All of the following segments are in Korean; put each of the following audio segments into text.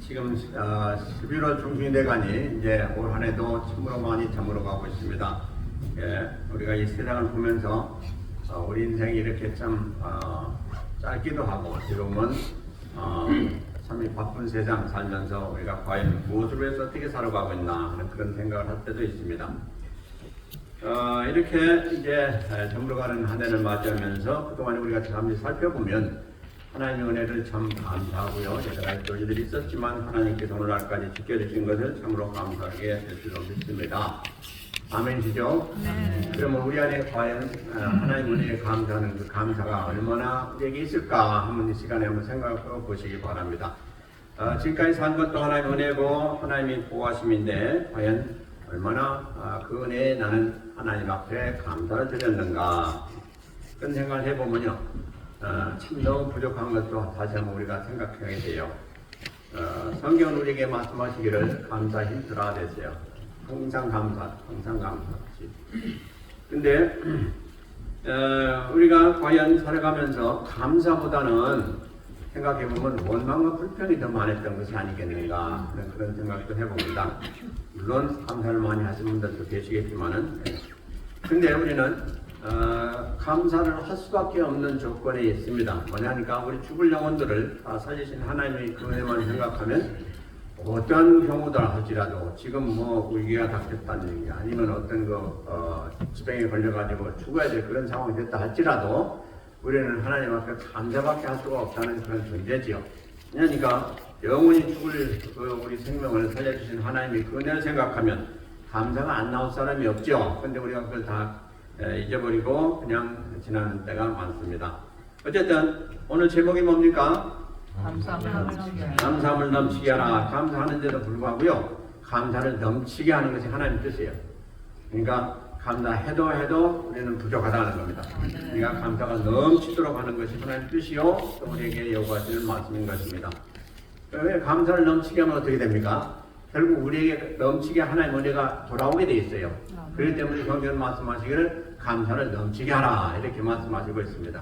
지금 11월 중순이 돼가니 이제 올 한 해도 참으로 많이 저물어 가고 있습니다. 예, 우리가 이 세상을 보면서 우리 인생이 이렇게 참 짧기도 하고 지금은 참 바쁜 세상 살면서 우리가 과연 무엇을 위해서 어떻게 살아가고 있나 하는 그런 생각을 할 때도 있습니다. 이렇게 이제 저물어가는 한 해를 맞이하면서 그동안 우리가 잠시 살펴보면 하나님의 은혜를 참 감사하고요. 여러 가지 또 일들이 있었지만 하나님께서 오늘날까지 지켜주신 것을 참으로 감사하게 될 줄로 믿습니다. 아멘이죠? 네. 그러면 우리 안에 과연 하나님 은혜에 감사하는 그 감사가 얼마나 우리에게 있을까 한번 이 시간에 한번 생각해 보시기 바랍니다. 지금까지 산 것도 하나님의 은혜고 하나님이 보호하심인데 과연 얼마나 그 은혜에 나는 하나님 앞에 감사를 드렸는가 그런 생각을 해보면요. 참 너무 부족한 것도 다시 한번 우리가 생각하게 돼요. 성경은 우리에게 말씀하시기를 감사 힘들어야 되세요. 항상 감사. 근데 우리가 과연 살아가면서 감사보다는 생각해보면 원망과 불평이 더 많았던 것이 아니겠는가 그런 생각도 해봅니다. 물론 감사를 많이 하시는 분들도 계시겠지만은 근데 우리는 감사를 할 수밖에 없는 조건이 있습니다. 뭐냐니까 우리 죽을 영혼들을 살리신 하나님의 그 은혜만 생각하면 어떤 경우들 할지라도 지금 뭐 위기가 닥쳤다는 얘기 아니면 어떤 질병에 걸려가지고 죽어야 될 그런 상황이 됐다 할지라도 우리는 하나님 앞에 감사밖에 할 수가 없다는 그런 존재지요. 그러니까 영원히 죽을 우리 생명을 살려주신 하나님의 그 은혜를 생각하면 감사가 안 나올 사람이 없죠. 근데 우리가 그걸 다 잊어버리고 그냥 지나는 때가 많습니다. 어쨌든 오늘 제목이 뭡니까? 감사함을 넘치게 하라. 감사하는데도 불구하고요. 감사를 넘치게 하는 것이 하나님 뜻이에요. 그러니까 감사해도 우리는 부족하다는 겁니다. 그러니까 감사가 넘치도록 하는 것이 하나님 뜻이요. 또 우리에게 요구하시는 말씀인 것입니다. 왜 감사를 넘치게 하면 어떻게 됩니까? 결국 우리에게 넘치게 하나님 은혜가 돌아오게 돼 있어요. 그렇기 때문에 성경은 말씀하시기를 감사를 넘치게 하라 이렇게 말씀하시고 있습니다.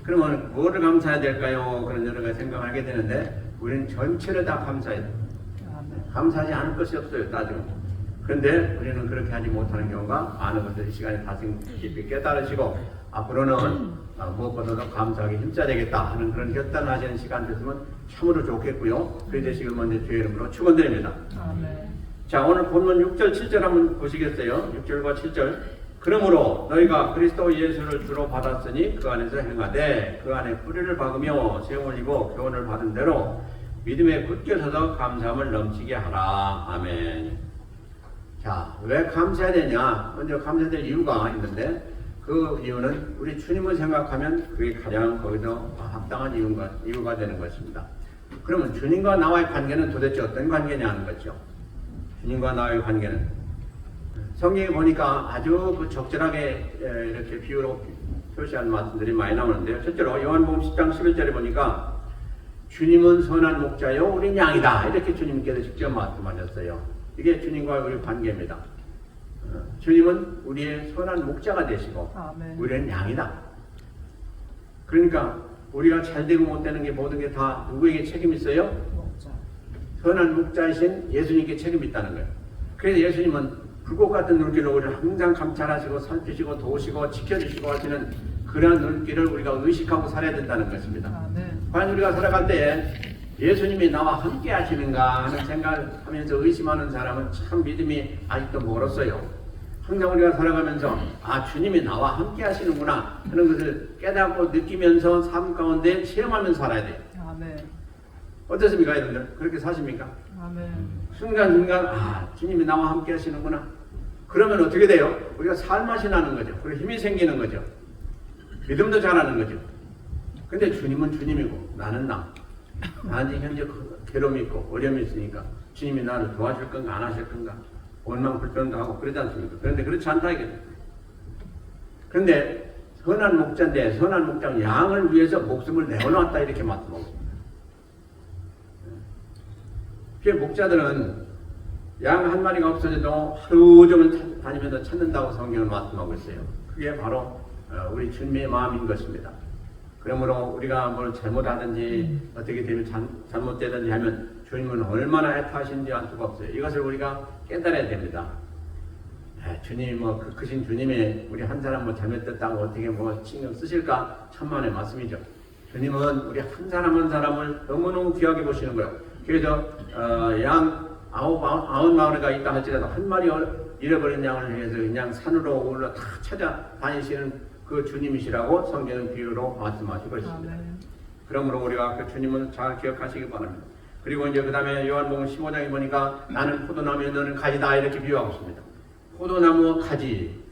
그러면 뭐를 감사해야 될까요? 그런 여러 가지 생각을 하게 되는데 우리는 전체를 다 감사해야 돼요. 감사하지 않을 것이 없어요. 따지면. 그런데 우리는 그렇게 하지 못하는 경우가 많은 것을 이 시간에 다시 깊이 깨달으시고 앞으로는 무엇보다도 감사하기 힘써야 되겠다 하는 그런 결단하시는 시간 됐으면 참으로 좋겠고요. 그 되시길 먼저 주의 이름으로 축원드립니다. 자, 오늘 본문 6절 7절 한번 보시겠어요? 6절과 7절. 그러므로 너희가 그리스도 예수를 주로 받았으니 그 안에서 행하되 그 안에 뿌리를 박으며 세움을 입고 교훈을 받은 대로 믿음에 굳게 서서 감사함을 넘치게 하라. 아멘. 자, 왜 감사해야 되냐? 먼저 감사해야 될 이유가 있는데 그 이유는 우리 주님을 생각하면 그게 가장 거기서 합당한 이유가 되는 것입니다. 그러면 주님과 나와의 관계는 도대체 어떤 관계냐는 거죠. 주님과 나와의 관계는 성경에 보니까 아주 적절하게 이렇게 비유로 표시한 말씀들이 많이 나오는데요. 첫째로 요한복음 10장 11절에 보니까 주님은 선한 목자요 우린 양이다 이렇게 주님께서 직접 말씀하셨어요. 이게 주님과의 우리 관계입니다. 주님은 우리의 선한 목자가 되시고 우리는 양이다. 그러니까 우리가 잘되고 못되는 게 모든 게 다 누구에게 책임이 있어요? 선한 목자이신 예수님께 책임이 있다는 거예요. 그래서 예수님은 불꽃 같은 눈길로 우리를 항상 감찰하시고 살피시고 도우시고 지켜주시고 하시는 그러한 눈길을 우리가 의식하고 살아야 된다는 것입니다. 과연 우리가 살아갈 때에 예수님이 나와 함께 하시는가 하는 생각을 하면서 의심하는 사람은 참 믿음이 아직도 멀었어요. 항상 우리가 살아가면서 주님이 나와 함께 하시는구나 하는 것을 깨닫고 느끼면서 삶 가운데 체험하면서 살아야 돼요. 어떻습니까 여러분들? 그렇게 사십니까? 순간순간 주님이 나와 함께 하시는구나. 그러면 어떻게 돼요? 우리가 살맛이 나는 거죠. 그리고 힘이 생기는 거죠. 믿음도 자라는 거죠. 근데 주님은 주님이고 나는 나는 현재 괴로움이 있고 어려움이 있으니까 주님이 나를 도와줄 건가 안 하실 건가 원망 불평도 하고 그러지 않습니까? 그런데 그렇지 않다 이거죠. 그런데 선한 목자인데 선한 목자는 양을 위해서 목숨을 내어놨다 이렇게 말씀하고 있습니다. 목자들은 양 한 마리가 없어져도 하루 종일 다니면서 찾는다고 성경은 말씀하고 있어요. 그게 바로 우리 주님의 마음인 것입니다. 그러므로 우리가 뭘 잘못하든지 어떻게 되면 잘못되든지 하면 주님은 얼마나 애타하신지 알 수가 없어요. 이것을 우리가 깨달아야 됩니다. 주님이 크신 주님이 우리 한 사람 잘못됐다고 어떻게 신경 쓰실까? 천만의 말씀이죠. 주님은 우리 한 사람 한 사람을 너무너무 귀하게 보시는 거예요. 그래서 양 아홉 마리가 있다 할지라도 한 마리 잃어버린 양을 위해서 그냥 산으로 올라 다 찾아다니시는 그 주님이시라고 성경은 비유로 말씀하시고 있습니다. 그러므로 우리가 그 주님을 잘 기억하시기 바랍니다. 그리고 이제 그 다음에 요한복음 15장에 보니까 나는 포도나무에 너는 가지다 이렇게 비유하고 있습니다. 포도나무 가지.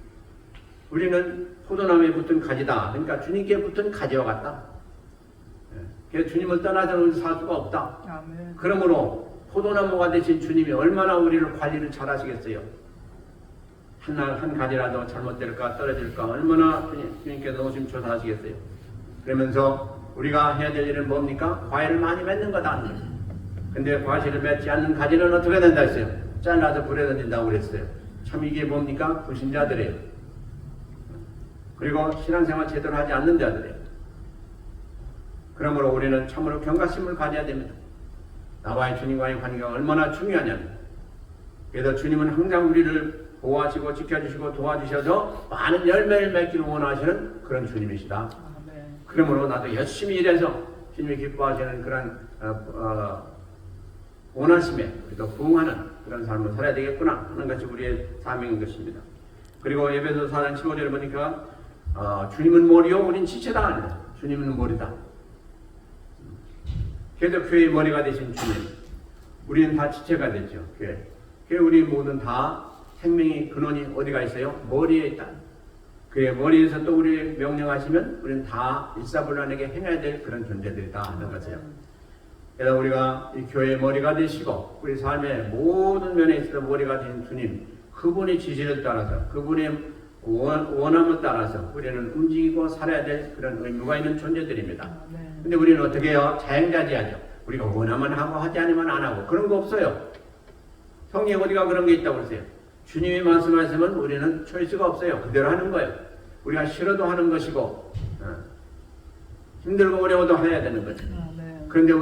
우리는 포도나무에 붙은 가지다. 그러니까 주님께 붙은 가지와 같다. 그래서 주님을 떠나서는 살 수가 없다. 아멘. 그러므로 포도나무가 되신 주님이 얼마나 우리를 관리를 잘 하시겠어요. 한 가지라도 잘못될까 떨어질까 얼마나 주님께서 노심초사하시겠어요. 그러면서 우리가 해야 될 일은 뭡니까? 과일을 많이 맺는 거다. 근데 과실을 맺지 않는 가지는 어떻게 된다 했어요? 잘라서 불에 던진다고 그랬어요. 참 이게 뭡니까? 불신자들이에요. 그리고 신앙생활 제대로 하지 않는 자들이에요. 그러므로 우리는 참으로 경각심을 가져야 됩니다. 나와의 주님과의 관계가 얼마나 중요하냐면, 그래서 주님은 항상 우리를 보호하시고 지켜주시고 도와주셔서 많은 열매를 맺기를 원하시는 그런 주님이시다. 그러므로 나도 열심히 일해서 주님이 기뻐하시는 그런 원하심에 또 부응하는 그런 삶을 살아야 되겠구나 하는 것이 우리의 사명인 것입니다. 그리고 에베소 4장 15절에 보니까 주님은 머리요 우린 지체다 합니다. 주님은 머리다. 그래서 교회의 머리가 되신 주님, 우리는 다 지체가 되죠. 교회 우리 모든 다 생명의 근원이 어디가 있어요? 머리에 있다. 그의 머리에서 또 우리 명령하시면 우리는 다 일사불란하게 행해야 될 그런 존재들이다 하는 거죠. 그래서 우리가 이 교회의 머리가 되시고 우리 삶의 모든 면에 있어서 머리가 되신 주님, 그분의 지시를 따라서 그분의 원함을 따라서 우리는 움직이고 살아야 될 그런 의무가 있는 존재들입니다. 근데 우리는 어떻게 해요? 자행자지하죠. 우리가 원하면 하고 하지 않으면 안 하고 그런 거 없어요. 성경에 어디가 그런 게 있다고 그러세요? 주님이 말씀하시면 우리는 초이스가 없어요. 그대로 하는 거예요. 우리가 싫어도 하는 것이고 힘들고 어려워도 해야 되는 거죠. 그런데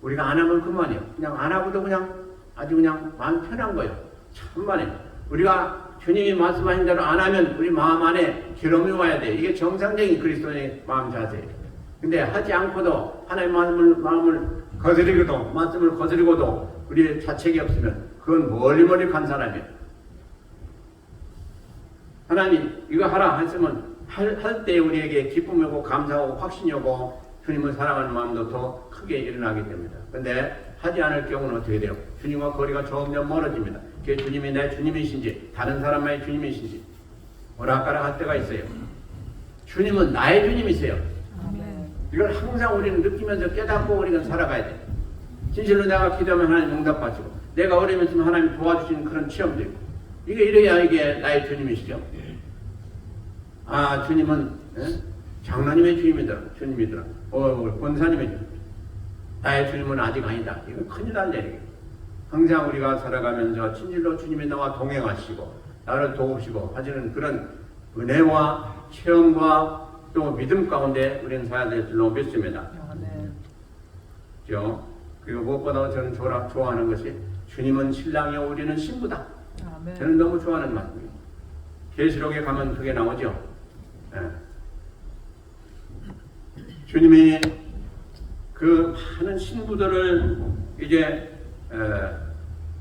우리가 안 하면 그만이에요. 그냥 안 하고도 그냥 아주 그냥 마음 편한 거예요. 참만해요. 우리가 주님이 말씀하신 대로 안 하면 우리 마음 안에 괴로움이 와야 돼요. 이게 정상적인 그리스도인의 마음 자세예요. 근데 하지 않고도 하나님 마음을 거스리고도 말씀을 거스리고도 우리의 자책이 없으면 그건 멀리 간 사람이에요. 하나님 이거 하라 했으면 할 때 우리에게 기쁨이 오고 감사하고 확신이 오고 주님을 사랑하는 마음도 더 크게 일어나게 됩니다. 그런데 하지 않을 경우는 어떻게 돼요? 주님과 거리가 점점 멀어집니다. 그게 주님이 내 주님이신지 다른 사람의 주님이신지 오락가락할 때가 있어요. 주님은 나의 주님이세요. 이걸 항상 우리는 느끼면서 깨닫고 우리는 살아가야 돼요. 진실로 내가 기도하면 하나님 응답하시고 내가 어려움 있으면 하나님 도와주시는 그런 체험도 있고 이래야 이게 나의 주님이시죠. 주님은 장로님의 주님이더라. 권사님의 주님. 나의 주님은 아직 아니다. 이건 큰일 날 일이에요. 항상 우리가 살아가면서 진실로 주님이 나와 동행하시고 나를 도우시고 하시는 그런 은혜와 체험과 또 믿음 가운데 우리는 살아야 될 줄로 믿습니다. 그렇죠? 그리고 무엇보다 저는 좋아하는 것이 주님은 신랑이요 우리는 신부다. 저는 너무 좋아하는 말씀입니다. 계시록에 가면 그게 나오죠. 주님이 그 많은 신부들을 이제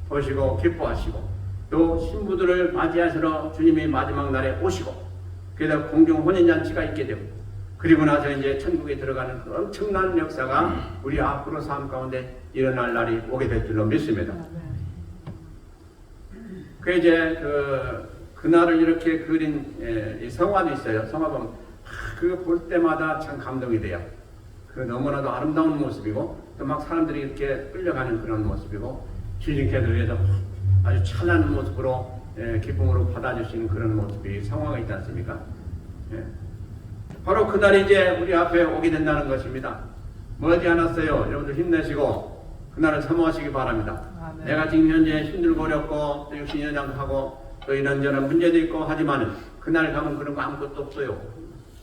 보시고 기뻐하시고 또 신부들을 맞이하시러 주님이 마지막 날에 오시고 그래서 공중 혼인잔치가 있게 되고 그리고 나서 이제 천국에 들어가는 그 엄청난 역사가 우리 앞으로 삶 가운데 일어날 날이 오게 될 줄로 믿습니다. 그 이제 그날을 이렇게 그린 성화도 있어요. 성화 보면 그거 볼 때마다 참 감동이 돼요. 그 너무나도 아름다운 모습이고 또 막 사람들이 이렇게 끌려가는 그런 모습이고 주님께서 위해서 아주 찬란한 모습으로 기쁨으로 받아주시는 그런 모습이 성화가 있지 않습니까? 바로 그날이 이제 우리 앞에 오게 된다는 것입니다. 멀지 않았어요. 여러분들 힘내시고 그날을 사모하시기 바랍니다. 내가 지금 현재 힘들고 어렵고 또 육신연약하고 또 이런저런 문제도 있고 하지만 그날 가면 그런 거 아무것도 없어요.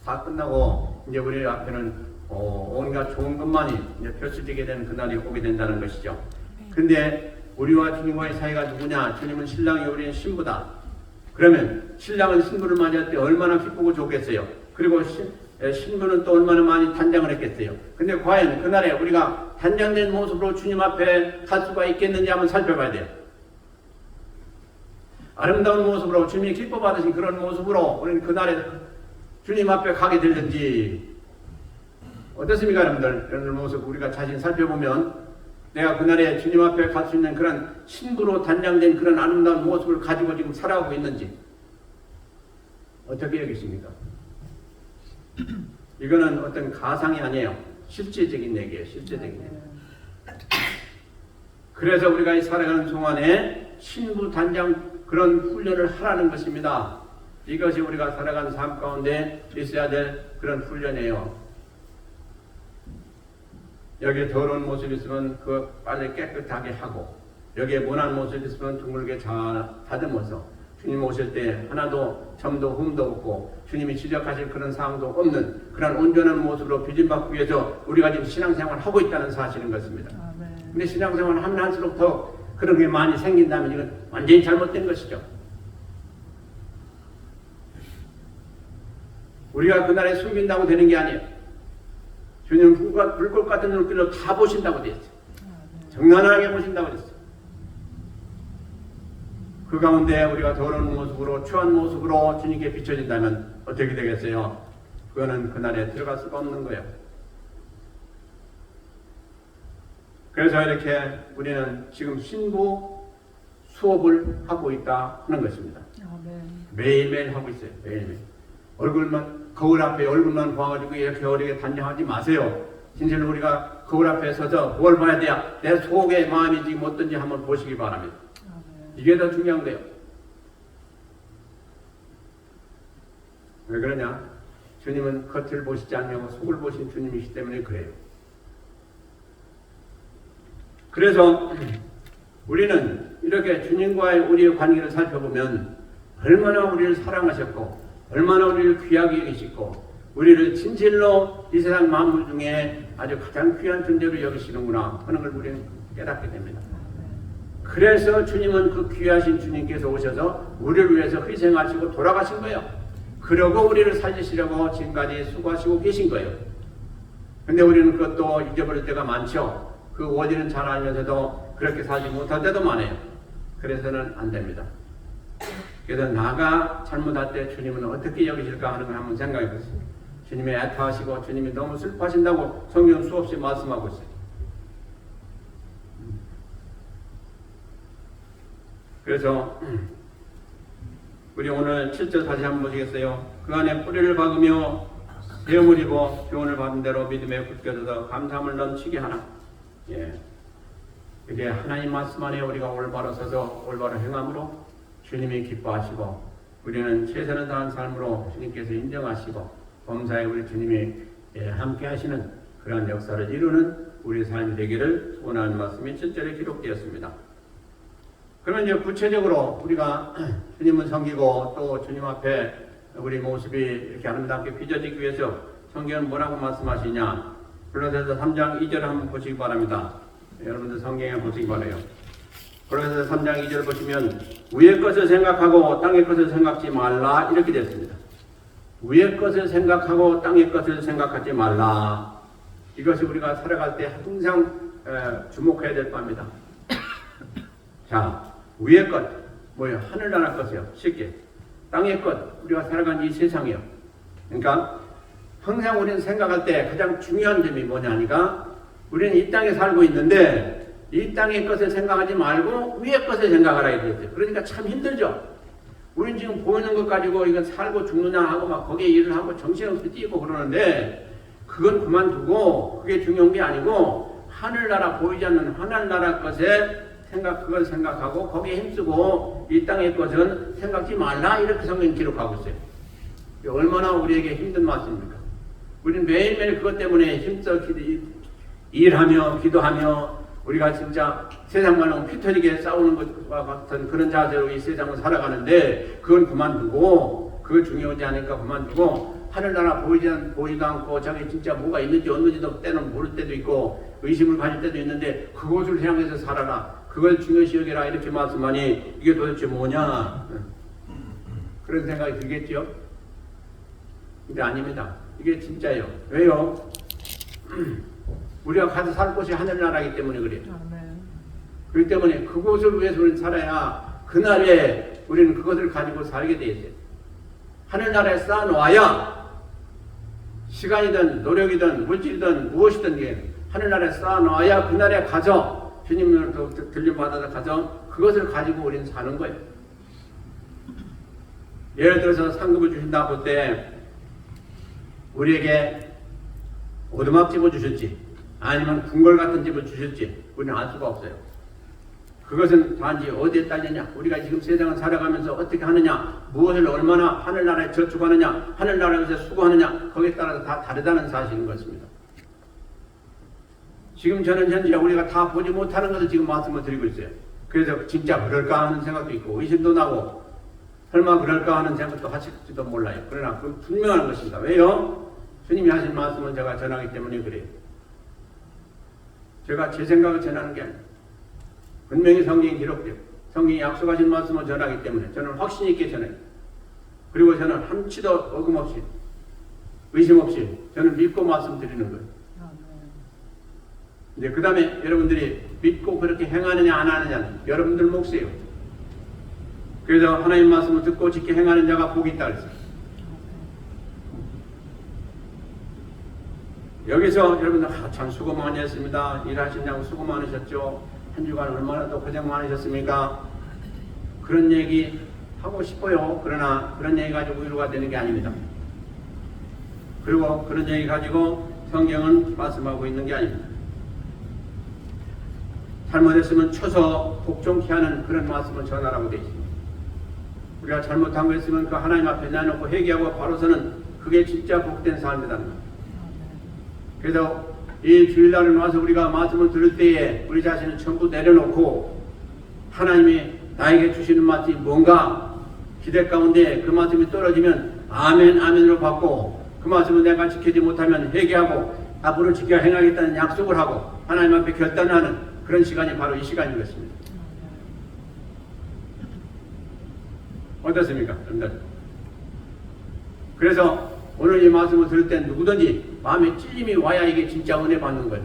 다 끝나고 이제 우리 앞에는 온갖 좋은 것만이 이제 펼쳐지게 되는 그날이 오게 된다는 것이죠. 근데 우리와 주님과의 사이가 누구냐? 주님은 신랑이 우리는 신부다. 그러면 신랑은 신부를 맞이할 때 얼마나 기쁘고 좋겠어요. 그리고 신부는 또 얼마나 많이 단장을 했겠어요. 근데 과연 그날에 우리가 단장된 모습으로 주님 앞에 갈 수가 있겠는지 한번 살펴봐야 돼요. 아름다운 모습으로 주님이 기뻐 받으신 그런 모습으로 우리는 그날에 주님 앞에 가게 되는지 어떻습니까, 여러분들? 이런 모습 우리가 자신 살펴보면 내가 그날에 주님 앞에 갈 수 있는 그런 신부로 단장된 그런 아름다운 모습을 가지고 지금 살아가고 있는지 어떻게 여기십니까? 이거는 어떤 가상이 아니에요. 실제적인 얘기예요. 실제적인 얘기. 그래서 우리가 이 살아가는 동안에 신부 단장 그런 훈련을 하라는 것입니다. 이것이 우리가 살아가는 삶 가운데 있어야 될 그런 훈련이에요. 여기에 더러운 모습이 있으면 그 빨리 깨끗하게 하고, 여기에 모난 모습이 있으면 둥글게 잘 다듬어서 주님 오실 때 하나도 점도 흠도 없고 주님이 지적하실 그런 사항도 없는 그런 온전한 모습으로 빚임받기 위해서 우리가 지금 신앙생활을 하고 있다는 사실인 것입니다. 근데 신앙생활을 하면 할수록 더 그런 게 많이 생긴다면 이건 완전히 잘못된 것이죠. 우리가 그날에 숨긴다고 되는 게 아니에요. 주님은 불꽃 같은 눈길로 다 보신다고 되어 있어요. 정난하게 보신다고 되어 있어요. 그 가운데 우리가 더러운 모습으로 추한 모습으로 주님께 비춰진다면 어떻게 되겠어요? 그거는 그날에 들어갈 수가 없는 거예요. 그래서 이렇게 우리는 지금 신부 수업을 하고 있다 하는 것입니다. 매일매일 하고 있어요. 매일매일. 얼굴만 거울 앞에 얼굴만 봐가지고 이렇게 어리게 단정하지 마세요. 진짜로 우리가 거울 앞에 서서 뭘 봐야 돼요? 내 속의 마음이 지금 어떤지 한번 보시기 바랍니다. 이게 더 중요한 거예요. 왜 그러냐? 주님은 겉을 보시지 않냐고 속을 보신 주님이시기 때문에 그래요. 그래서 우리는 이렇게 주님과의 우리의 관계를 살펴보면 얼마나 우리를 사랑하셨고 얼마나 우리를 귀하게 여기시고 우리를 진실로 이 세상 만물 중에 아주 가장 귀한 존재로 여기시는구나 하는 걸 우리는 깨닫게 됩니다. 그래서 주님은 그 귀하신 주님께서 오셔서 우리를 위해서 희생하시고 돌아가신 거예요. 그러고 우리를 살리시려고 지금까지 수고하시고 계신 거예요. 근데 우리는 그것도 잊어버릴 때가 많죠. 그 원인은 잘 알면서도 그렇게 살지 못할 때도 많아요. 그래서는 안 됩니다. 그래서 나가 잘못할 때 주님은 어떻게 여기실까 하는 걸 한번 생각해 보세요. 주님이 애타하시고 주님이 너무 슬퍼하신다고 성경 수없이 말씀하고 있어요. 그래서 우리 오늘 7절 다시 한번 보시겠어요? 그 안에 뿌리를 박으며 배움을 입어 교훈을 받은 대로 믿음에 굳겨져서 감사함을 넘치게 하나. 예. 이게 하나님 말씀 안에 우리가 올바로 서서 올바로 행함으로 주님이 기뻐하시고 우리는 최선을 다한 삶으로 주님께서 인정하시고 범사에 우리 주님이 함께 하시는 그런 역사를 이루는 우리 삶이 되기를 원하는 말씀이 7절에 기록되었습니다. 그러면 이제 구체적으로 우리가 주님을 섬기고 또 주님 앞에 우리 모습이 이렇게 아름답게 빚어지기 위해서 성경은 뭐라고 말씀하시냐? 골로새서 3장 2절 한번 보시기 바랍니다. 여러분들 성경에 보시기 바라요. 골로새서 3장 2절 보시면 위의 것을 생각하고 땅의 것을 생각지 말라 이렇게 됐습니다. 위의 것을 생각하고 땅의 것을 생각하지 말라. 이것이 우리가 살아갈 때 항상 주목해야 될 바입니다. 자, 위의 것, 뭐예요? 하늘나라 것이요. 쉽게. 땅의 것, 우리가 살아가는 이 세상이요. 그러니까 항상 우리는 생각할 때 가장 중요한 점이 뭐냐니까 우리는 이 땅에 살고 있는데 이 땅의 것을 생각하지 말고 위의 것을 생각하라 이랬어요. 그러니까 참 힘들죠. 우리는 지금 보이는 것 가지고 이건 살고 죽느냐 하고 막 거기에 일을 하고 정신없이 뛰고 그러는데 그건 그만두고 그게 중요한 게 아니고 하늘나라 보이지 않는 하늘나라 것에 그걸 생각하고 거기에 힘쓰고 이 땅의 것은 생각지 말라 이렇게 성경이 기록하고 있어요. 얼마나 우리에게 힘든 말씀입니까? 우리는 매일매일 그것 때문에 힘써 일하며 기도하며 우리가 진짜 세상과는 피 터지게 싸우는 것과 같은 그런 자세로 이 세상을 살아가는데 그건 그만두고 그거 중요하지 않으니까 그만두고 하늘나라 보이지도 않고 자기 진짜 뭐가 있는지 없는지도 때는 모를 때도 있고 의심을 가질 때도 있는데 그것을 향해서 살아라. 그걸 중요시 여겨라. 이렇게 말씀하니 이게 도대체 뭐냐? 그런 생각이 들겠죠? 근데 아닙니다. 이게 진짜예요. 왜요? 우리가 가서 살 곳이 하늘나라이기 때문에 그래요. 그렇기 때문에 그곳을 위해서 우리는 살아야 그날에 우리는 그것을 가지고 살게 돼 있어요. 하늘나라에 쌓아놓아야 시간이든 노력이든 물질이든 무엇이든 게 하늘나라에 쌓아놓아야 그날에 가서 주님으로부터 들림받아서 가서 그것을 가지고 우리는 사는 거예요. 예를 들어서 상급을 주신다 볼 때 우리에게 오두막집을 주실지 아니면 궁궐 같은 집을 주실지 우리는 알 수가 없어요. 그것은 단지 어디에 딸리냐, 우리가 지금 세상을 살아가면서 어떻게 하느냐, 무엇을 얼마나 하늘나라에 저축하느냐, 하늘나라에서 수고하느냐, 거기에 따라서 다 다르다는 사실인 것입니다. 지금 저는 현재 우리가 다 보지 못하는 것을 지금 말씀을 드리고 있어요. 그래서 진짜 그럴까 하는 생각도 있고 의심도 나고 설마 그럴까 하는 생각도 하실지도 몰라요. 그러나 그건 분명한 것입니다. 왜요? 주님이 하신 말씀을 제가 전하기 때문에 그래요. 제가 제 생각을 전하는 게 아니에요. 분명히 성경이 기록돼요. 성경이 약속하신 말씀을 전하기 때문에 저는 확신 있게 전해요. 그리고 저는 한치도 어김없이 의심 없이 저는 믿고 말씀드리는 거예요. 이제 그 다음에 여러분들이 믿고 그렇게 행하느냐 안 하느냐는 여러분들 몫이에요. 그래서 하나님 말씀을 듣고 지켜 행하는 자가 복이 있다 그랬어요. 여기서 여러분들 참 수고 많이 했습니다. 일하시냐고 수고 많으셨죠. 한 주간 얼마나 또 고생 많으셨습니까? 그런 얘기 하고 싶어요. 그러나 그런 얘기 가지고 위로가 되는 게 아닙니다. 그리고 그런 얘기 가지고 성경은 말씀하고 있는 게 아닙니다. 잘못했으면 쳐서 복종케 하는 그런 말씀을 전하라고 되어 있습니다. 우리가 잘못한 거 있으면 그 하나님 앞에 내놓고 회개하고 바로서는 그게 진짜 복된 삶이라는 겁니다. 그래서 이 주일날에 와서 우리가 말씀을 들을 때에 우리 자신을 전부 내려놓고 하나님이 나에게 주시는 말씀이 뭔가 기대 가운데 그 말씀이 떨어지면 아멘 아멘으로 받고 그 말씀을 내가 지키지 못하면 회개하고 앞으로 지켜 행하겠다는 약속을 하고 하나님 앞에 결단하는 그런 시간이 바로 이 시간인 것입니다. 어떻습니까? 여러분들? 그래서 오늘 이 말씀을 들을 때 누구든지 마음에 찔림이 와야 이게 진짜 은혜 받는 거예요.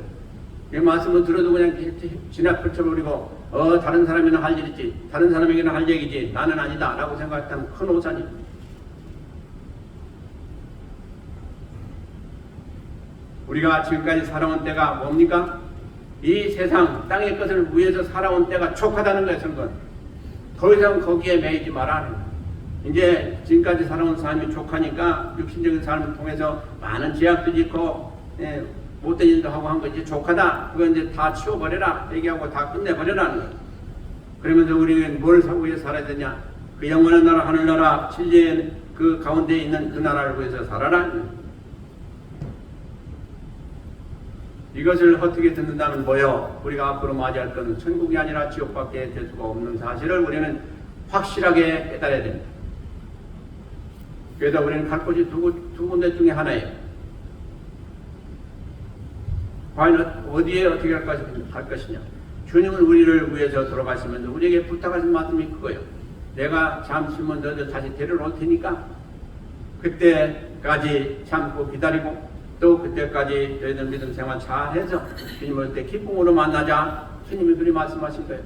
이 말씀을 들어도 그냥 지나 펼쳐버리고 다른 사람이나 할 일이지 다른 사람에게는 할 얘기지 나는 아니다 라고 생각했다면 큰 오산이. 우리가 지금까지 살아온 때가 뭡니까? 이 세상 땅의 것을 위해서 살아온 때가 촉하다는 거예요. 성도는 더 이상 거기에 매이지 말아라. 이제 지금까지 살아온 삶이 족하니까 육신적인 삶을 통해서 많은 제약도 있고 못된 일도 하고 한 거 이제 족하다. 그거 이제 다 치워버려라. 얘기하고 다 끝내버려라는 거예요. 그러면서 우리는 뭘 위해서 살아야 되냐? 그 영원한 나라 하늘나라 진리의 그 가운데 있는 그 나라를 위해서 살아라. 이것을 어떻게 듣는다면 뭐요? 우리가 앞으로 맞이할 것은 천국이 아니라 지옥밖에 될 수가 없는 사실을 우리는 확실하게 깨달아야 됩니다. 그래서 우리는 갈 곳이 두 군데 중에 하나예요. 과연 어디에 어떻게 갈 것이냐. 주님은 우리를 위해서 돌아가시면서 우리에게 부탁하신 말씀이 그거예요. 내가 잠시만 너희들 다시 데려올 테니까 그때까지 참고 기다리고 또 그때까지 너희들 믿음 생활 잘해서 주님 올 때 기쁨으로 만나자. 주님이 그리 말씀하신 거예요.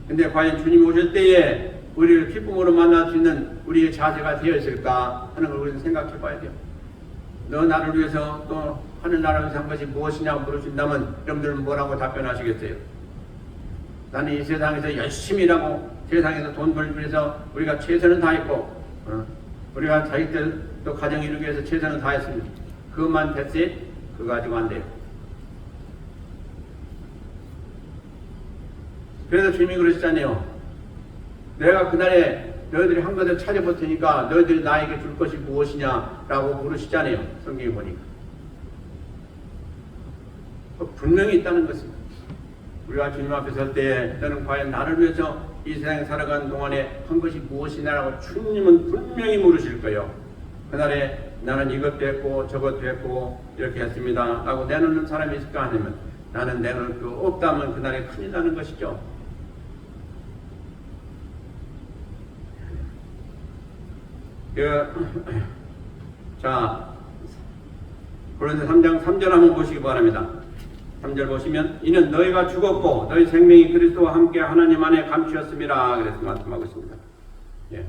근데 과연 주님이 오실 때에 우리를 기쁨으로 만날 수 있는 우리의 자세가 되어 있을까 하는 걸 우리는 생각해 봐야 돼요. 너 나를 위해서 또 하늘나라를 위해서 한 것이 무엇이냐고 물으신다면 여러분들은 뭐라고 답변하시겠어요? 나는 이 세상에서 열심히 일하고 세상에서 돈 벌기 위해서 우리가 최선을 다했고 우리가 자기들 또 가정 이루기 위해서 최선을 다했습니다. 그것만 됐어요? 그거 가지고 안 돼요. 그래서 주님이 그러시잖아요. 내가 그날에 너희들이 한 것을 찾아볼 테니까 너희들이 나에게 줄 것이 무엇이냐라고 부르시잖아요. 성경에 보니까. 분명히 있다는 것입니다. 우리가 주님 앞에 설 때에 너는 과연 나를 위해서 이 세상에 살아가는 동안에 한 것이 무엇이냐라고 주님은 분명히 물으실 거예요. 그날에 나는 이것도 했고 저것도 했고 이렇게 했습니다 라고 내놓는 사람이 있을까? 아니면 나는 내놓을 거 없다면 그날에 큰일 나는 것이죠. 자, 고린도서 3장 3절 한번 보시기 바랍니다. 3절 보시면 이는 너희가 죽었고 너희 생명이 그리스도와 함께 하나님 안에 감추었음이라 그래서 말씀하고 있습니다. 예.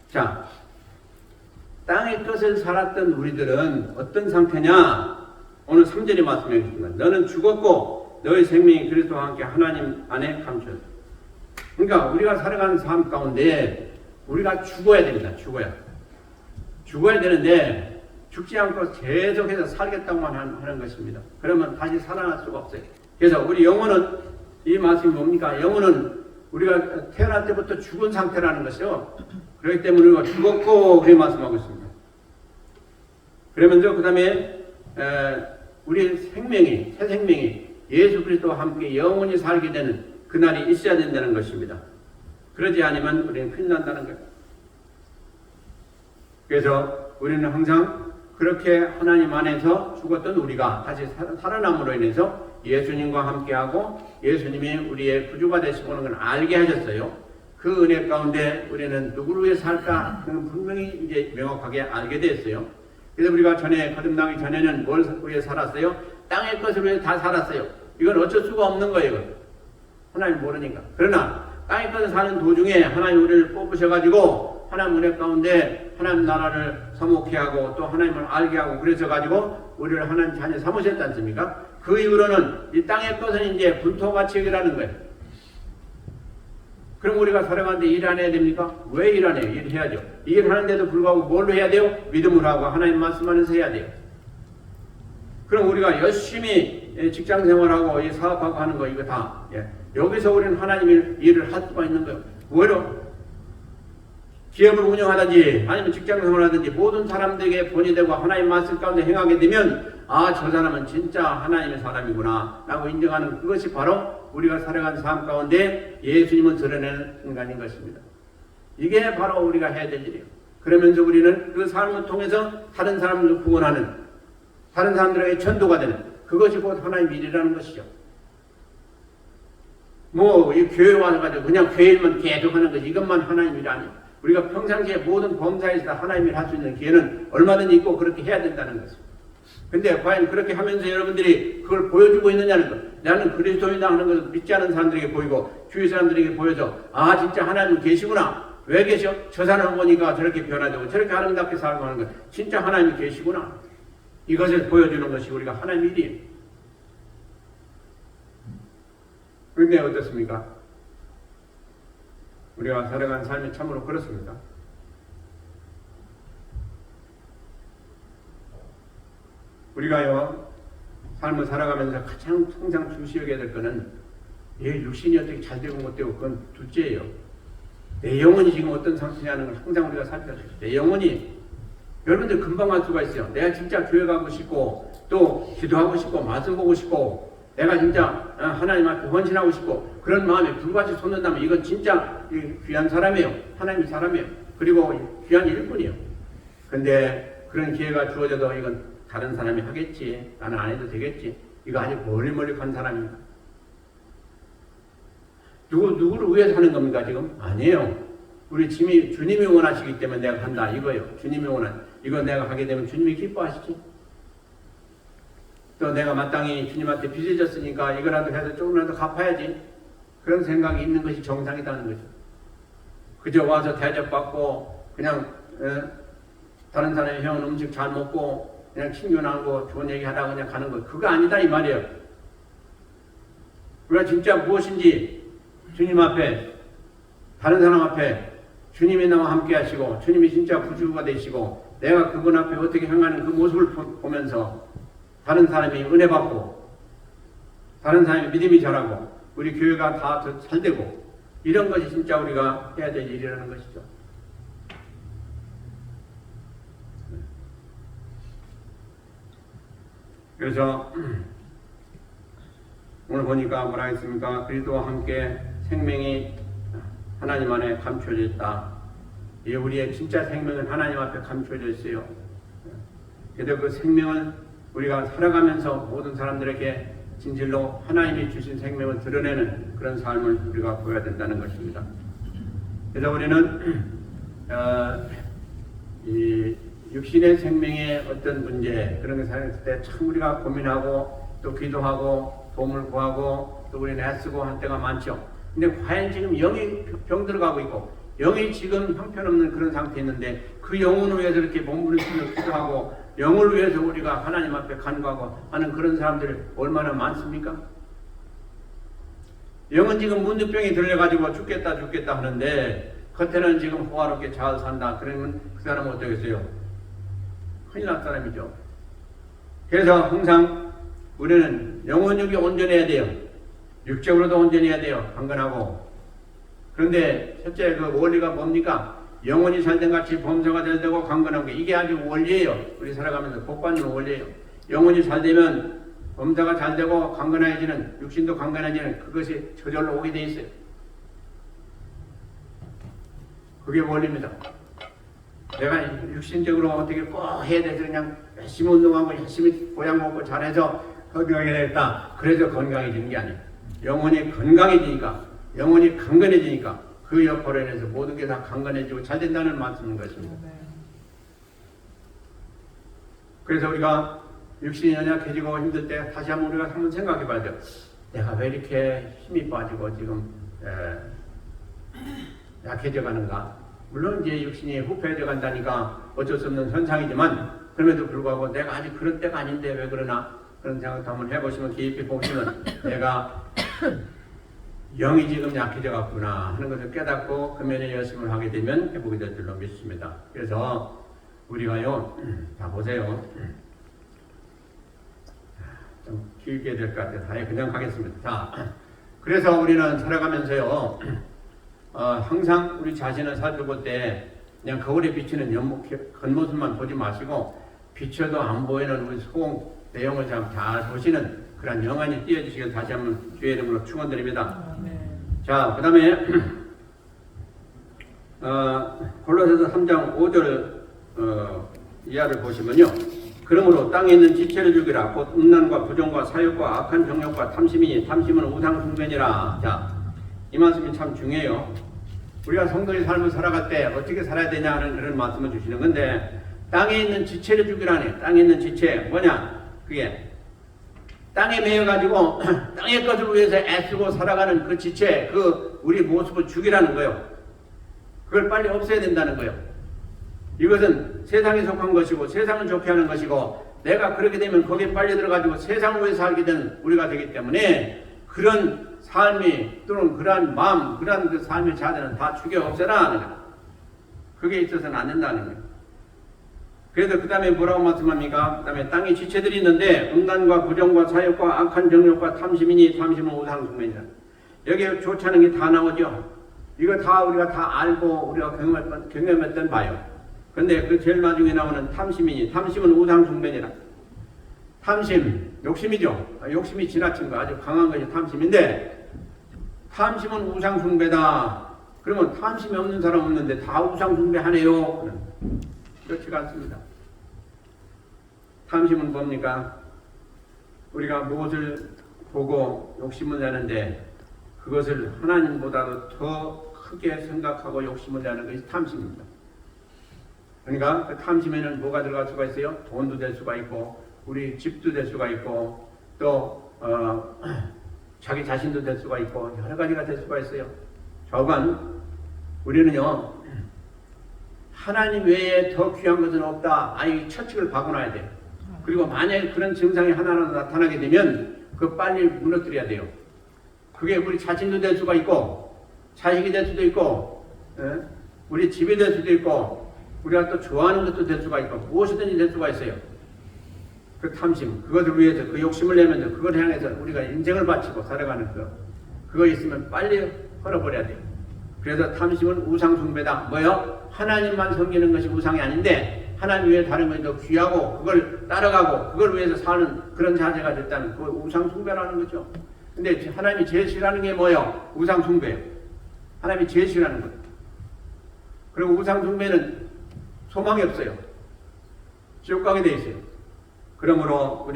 자, 땅의 것을 살았던 우리들은 어떤 상태냐? 오늘 3절이 말씀해 주십니다. 너는 죽었고 너희 생명이 그리스도와 함께 하나님 안에 감추었다. 그러니까 우리가 살아가는 삶 가운데 우리가 죽어야 됩니다. 죽어야 되는데 죽지 않고 계속해서 살겠다고만 하는 것입니다. 그러면 다시 살아날 수가 없어요. 그래서 우리 영혼은 이 말씀이 뭡니까? 영혼은 우리가 태어날 때부터 죽은 상태라는 것이요. 그렇기 때문에 우리가 죽었고 그렇게 말씀하고 있습니다. 그러면서 그 다음에 우리 생명이 새 생명이 예수 그리스도와 함께 영원히 살게 되는 그날이 있어야 된다는 것입니다. 그러지 않으면 우리는 큰일 난다는 거예요. 그래서 우리는 항상 그렇게 하나님 안에서 죽었던 우리가 다시 살아남으로 인해서 예수님과 함께하고 예수님이 우리의 구주가 되시고 하는 걸 알게 하셨어요. 그 은혜 가운데 우리는 누구를 위해 살까? 그는 분명히 이제 명확하게 알게 됐어요. 그래서 우리가 전에 거듭나기 전에는 뭘 위해 살았어요? 땅의 것을 위해 다 살았어요. 이건 어쩔 수가 없는 거예요. 하나님 모르니까. 그러나 땅의 것을 사는 도중에 하나님 우리를 뽑으셔가지고 하나님 은혜 가운데 하나님 나라를 서목해 하고 또 하나님을 알게 하고 그래서 가지고 우리를 하나님 자녀 삼으셨지 않습니까? 그 이후로는 이 땅의 것은 이제 분토가치라는 거예요. 그럼 우리가 살아가는데 일 안 해야 됩니까? 왜 일 안 해요? 일해야죠. 일하는데도 불구하고 뭘로 해야 돼요? 믿음으로 하고 하나님 말씀하면서 해야 돼요. 그럼 우리가 열심히 직장 생활하고 사업하고 하는 거 이거 다 여기서 우리는 하나님의 일을 할 수가 있는 거예요. 오히려 기업을 운영하든지 아니면 직장 생활하든지 모든 사람들에게 본이 되고 하나님 말씀 가운데 행하게 되면 저 사람은 진짜 하나님의 사람이구나 라고 인정하는 그것이 바로 우리가 살아가는 삶 가운데 예수님을 드러내는 순간인 것입니다. 이게 바로 우리가 해야 될 일이에요. 그러면서 우리는 그 삶을 통해서 다른 사람을 구원하는 다른 사람들에게 전도가 되는 그것이 곧 하나님의 일이라는 것이죠. 이 교회 와가지고 그냥 교회 일만 계속 하는 것이 이것만 하나님 일 아니에요. 우리가 평상시에 모든 범사에서 하나님 일 할 수 있는 기회는 얼마든지 있고 그렇게 해야 된다는 것입니다. 근데 과연 그렇게 하면서 여러분들이 그걸 보여주고 있느냐는 것. 나는 그리스도인이다 하는 것을 믿지 않은 사람들에게 보이고 주위 사람들에게 보여줘. 진짜 하나님 계시구나. 왜 계셔? 저 사람 보니까 저렇게 변화되고 저렇게 아름답게 살고 하는 것. 진짜 하나님이 계시구나. 이것을 보여주는 것이 우리가 하나님의 일이에요. 그런데 어떻습니까? 우리가 살아가는 삶이 참으로 그렇습니다. 우리가요 삶을 살아가면서 가장 항상 주시하게 될 것은 내 육신이 어떻게 잘 되고 못 되고 그건 둘째예요. 내 영혼이 지금 어떤 상태냐는 걸 항상 우리가 살펴야 돼요. 내 영혼이 여러분들 금방 알 수가 있어요. 내가 진짜 교회 가고 싶고 또 기도하고 싶고 말씀 보고 싶고 내가 진짜 하나님 앞에 헌신하고 싶고 그런 마음에 불같이 솟는다면 이건 진짜 귀한 사람이에요. 하나님의 사람이에요. 그리고 귀한 일꾼이에요. 근데 그런 기회가 주어져도 이건 다른 사람이 하겠지. 나는 안 해도 되겠지. 이거 아주 멀리 간 사람입니다. 누구를 위해서 하는 겁니까 지금? 아니에요. 우리 주님이 원하시기 때문에 내가 한다 이거예요. 주님이 이거 내가 하게 되면 주님이 기뻐하시지. 또 내가 마땅히 주님한테 빚을 졌으니까 이거라도 해서 조금이라도 갚아야지. 그런 생각이 있는 것이 정상이라는 거죠. 그저 와서 대접받고 그냥 다른 사람이 해온 음식 잘 먹고 그냥 친근하고 좋은 얘기 하다가 그냥 가는 거 그거 아니다 이 말이에요. 우리가 진짜 무엇인지 주님 앞에 다른 사람 앞에 주님이 나와 함께 하시고 주님이 진짜 구주가 되시고 내가 그분 앞에 어떻게 행하는 그 모습을 보면서 다른 사람이 은혜 받고 다른 사람이 믿음이 자라고 우리 교회가 다 더 잘되고 이런 것이 진짜 우리가 해야 될 일이라는 것이죠. 그래서 오늘 보니까 뭐라 했습니까? 그리스도와 함께 생명이 하나님 안에 감춰져 있다. 이 우리의 진짜 생명은 하나님 앞에 감춰져 있어요. 그래서 그 생명은 우리가 살아가면서 모든 사람들에게 진실로 하나님이 주신 생명을 드러내는 그런 삶을 우리가 보여야 된다는 것입니다. 그래서 우리는 이 육신의 생명의 어떤 문제 그런 것을 생각할 때 참 우리가 고민하고 또 기도하고 도움을 구하고 또 우리는 애쓰고 한 때가 많죠. 근데 과연 지금 영이 병들어가고 있고 영이 지금 형편없는 그런 상태에 있는데 그 영혼을 위해서 이렇게 몸부림치며 기도하고 영을 위해서 우리가 하나님 앞에 간구하고 하는 그런 사람들이 얼마나 많습니까? 영은 지금 문득병이 들려가지고 죽겠다 하는데 겉에는 지금 호화롭게 잘 산다. 그러면 그 사람은 어떠겠어요? 큰일 날 사람이죠. 그래서 항상 우리는 영혼육이 온전해야 돼요. 육적으로도 온전해야 돼요. 강건하고. 그런데 첫째 그 원리가 뭡니까? 영혼이 살된 같이 범사가 잘 되고 강건한 게 이게 아주 원리예요. 우리 살아가면서 복받는 원리예요. 영혼이 잘 되면 범사가 잘 되고 강건해지는 육신도 강건해지는 그것이 저절로 오게 돼 있어요. 그게 원리입니다. 내가 육신적으로 어떻게 꼭 해야 돼서 그냥 열심히 운동하고 열심히 보양 먹고 잘해서 건강하게 되겠다. 그래서 건강해지는 게 아니에요. 영혼이 건강해지니까 영혼이 강건해지니까 그 여파로 인해서 모든 게 다 강건해지고 잘 된다는 말씀인 것입니다. 그래서 우리가 육신이 연약해지고 힘들 때 다시 한번 생각해 봐야 돼요. 내가 왜 이렇게 힘이 빠지고 지금 약해져 가는가? 물론 이제 육신이 후패해져 간다니까 어쩔 수 없는 현상이지만 그럼에도 불구하고 내가 아직 그럴 때가 아닌데 왜 그러나? 그런 생각도 한번 해보시면 깊이 보시면 내가 영이 지금 약해져 갔구나 하는 것을 깨닫고 금연의 열심을 하게 되면 회복이 될 줄로 믿습니다. 그래서 우리가요, 자 보세요. 좀 길게 될 것 같아요. 아예 그냥 가겠습니다. 자, 그래서 우리는 살아가면서요, 항상 우리 자신을 살펴볼 때 그냥 거울에 비치는 겉모습만 보지 마시고 비춰도 안 보이는 우리 속 내용을 잘 보시는 그런 영안이 띄어주시길 다시 한번 주의 이름으로 축원드립니다. 자, 그 다음에 골로새서 3장 5절 이하를 보시면요. 그러므로 땅에 있는 지체를 죽이라. 곧 음란과 부정과 사욕과 악한 정욕과 탐심이니 탐심은 우상 숭배니라. 자, 이 말씀이 참 중요해요. 우리가 성도의 삶을 살아갈 때 어떻게 살아야 되냐 하는 그런 말씀을 주시는 건데 땅에 있는 지체를 죽이라니. 땅에 있는 지체 뭐냐? 그게 땅에 매여가지고 땅의 것을 위해서 애쓰고 살아가는 그 지체, 그 우리 모습을 죽이라는 거예요. 그걸 빨리 없애야 된다는 거예요. 이것은 세상에 속한 것이고 세상을 좋게 하는 것이고 내가 그렇게 되면 거기에 빨리 들어가지고 세상을 위해서 살게 되는 우리가 되기 때문에 그런 삶이 또는 그러한 마음, 그러한 그 삶의 자세는 다 죽여 없애라 하는 거예요. 그게 있어서는 안 된다는 거예요. 그래서 그 다음에 뭐라고 말씀합니까? 그 다음에 땅에 지체들이 있는데 음란과 부정과 사욕과 악한 정욕과 탐심이니 탐심은 우상 숭배니라. 여기에 좋지 않은 게 다 나오죠. 이거 다 우리가 다 알고 우리가 경험했던 바요. 근데 그 제일 나중에 나오는 탐심이니 탐심은 우상 숭배니라. 탐심, 욕심이죠. 욕심이 지나친 거 아주 강한 것이 탐심인데 탐심은 우상 숭배다. 그러면 탐심이 없는 사람 없는데 다 우상 숭배하네요. 그렇지가 않습니다. 탐심은 뭡니까? 우리가 무엇을 보고 욕심을 내는데 그것을 하나님보다도 더 크게 생각하고 욕심을 내는 것이 탐심입니다. 그러니까 그 탐심에는 뭐가 들어갈 수가 있어요? 돈도 될 수가 있고 우리 집도 될 수가 있고 또 자기 자신도 될 수가 있고 여러 가지가 될 수가 있어요. 저건 우리는요 하나님 외에 더 귀한 것은 없다. 아이 처칙을 박아놔야 돼요. 그리고 만약에 그런 증상이 하나라도 나타나게 되면 그 빨리 무너뜨려야 돼요. 그게 우리 자신도 될 수가 있고 자식이 될 수도 있고 우리 집이 될 수도 있고 우리가 또 좋아하는 것도 될 수가 있고 무엇이든지 될 수가 있어요. 그 탐심, 그것을 위해서 그 욕심을 내면서 그걸 향해서 우리가 인생을 바치고 살아가는 그거 있으면 빨리 헐어버려야 돼요. 그래서 탐심은 우상 숭배다. 뭐요? 하나님만 섬기는 것이 우상이 아닌데 하나님 외에 다른 것이 더 귀하고 그걸 따라가고 그걸 위해서 사는 그런 자세가 됐다는 그 우상 숭배라는 거죠. 근데 하나님이 제일 싫어하는 게 뭐예요? 우상 숭배예요. 하나님이 제일 싫어하는 거예요. 그리고 우상 숭배는 소망이 없어요. 지옥 가게 돼 있어요. 그러므로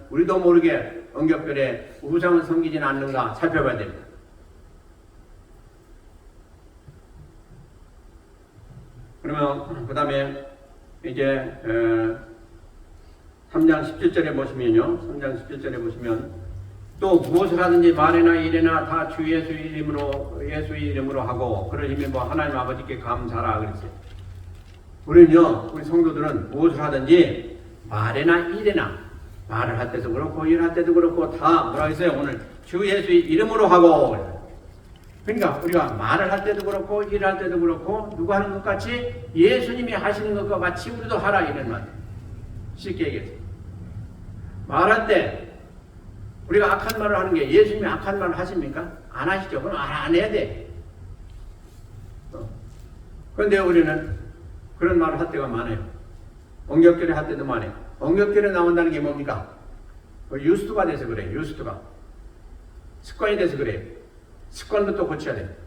우리도 모르게 엉겹결에 우상을 섬기지는 않는가 살펴봐야 됩니다. 그러면 그 다음에 이제 3장 17절에 보시면요. 3장 17절에 보시면 또 무엇을 하든지 말이나 일이나 다 주 예수의 이름으로 하고 그를 힘입어 하나님 아버지께 감사하라 그랬어요. 우리는요, 우리 성도들은 무엇을 하든지 말이나 일이나 말을 할 때도 그렇고 일할 때도 그렇고 다 뭐라 했어요? 오늘 주 예수의 이름으로 하고. 그러니까 우리가 말을 할 때도 그렇고 일을 할 때도 그렇고 누가 하는 것 같이 예수님이 하시는 것과 같이 우리도 하라 이런 말. 쉽게 얘기해서 말할 때 우리가 악한 말을 하는 게 예수님이 악한 말을 하십니까? 안 하시죠. 그럼 안 해야 돼. 그런데 우리는 그런 말을 할 때가 많아요. 엉겹결에 할 때도 많아요. 엉겹결에 나온다는 게 뭡니까? 유스트가 돼서 그래요. 유스트가 습관이 돼서 그래요. 습관도 또 고쳐야 돼.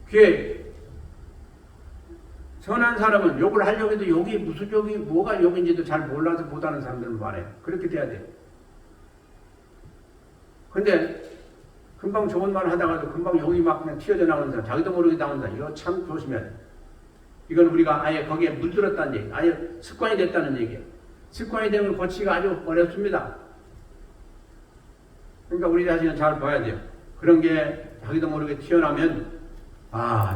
그게 선한 사람은 욕을 하려고 해도 욕이 무슨 욕이 뭐가 욕인지도 잘 몰라서 못하는 사람들은 많아요. 그렇게 돼야 돼. 근데 금방 좋은 말 하다가도 금방 욕이 막 그냥 튀어져 나오는 사람, 자기도 모르게 나오는 사람, 이거 참 조심해야 돼. 이건 우리가 아예 거기에 물들었다는 얘기, 아예 습관이 됐다는 얘기예요. 습관이 되면 고치기가 아주 어렵습니다. 그러니까 우리 자신은 잘 봐야 돼요. 그런 게 자기도 모르게 튀어나오면